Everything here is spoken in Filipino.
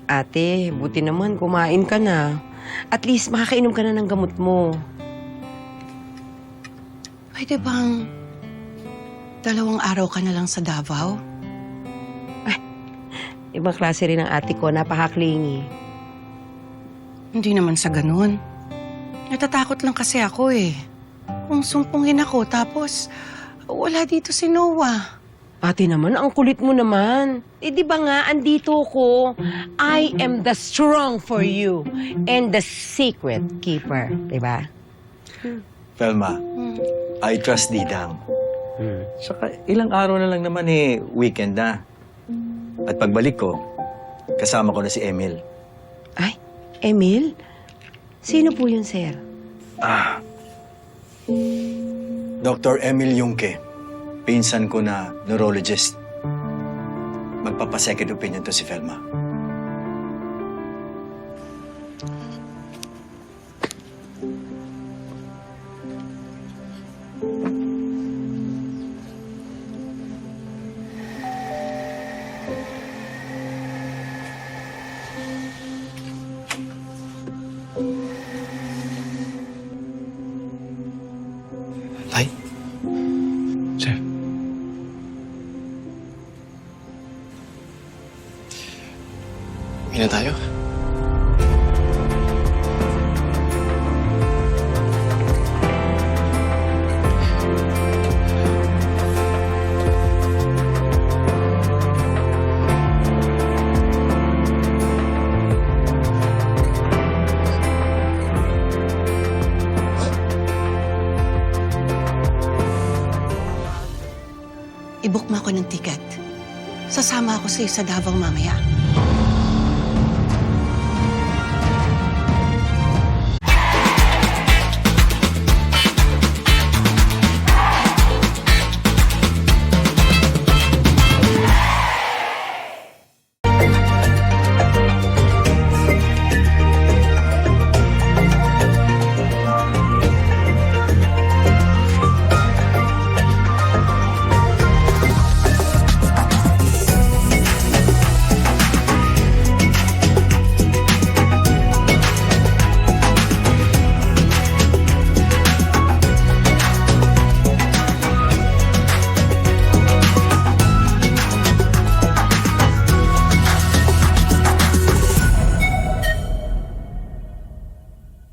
Ate, buti naman kumain ka na. At least makakainom ka na ng gamot mo. Pwede bang 2 araw ka na lang sa Davao? Ibang klase rin ang ate ko, napaka-clingy. Hindi naman sa ganun. Natatakot lang kasi ako eh. Kung sumpungin ako tapos wala dito si Noah. Ate naman, ang kulit mo naman. Eh di ba nga, andito ko. I am the strong for you and the secret keeper. Diba? Velma, I trust Didang. Saka ilang araw na lang naman weekend na. At pagbalik ko, kasama ko na si Emil. Ay, Emil? Sino po yun, sir? Dr. Emil Yungke, pinsan ko na neurologist. Magpapa-second opinion to si Velma. Tay? Sir? Uwi na tayo? I-book mo ako ng ticket. Sasama ako sa Davao mamaya.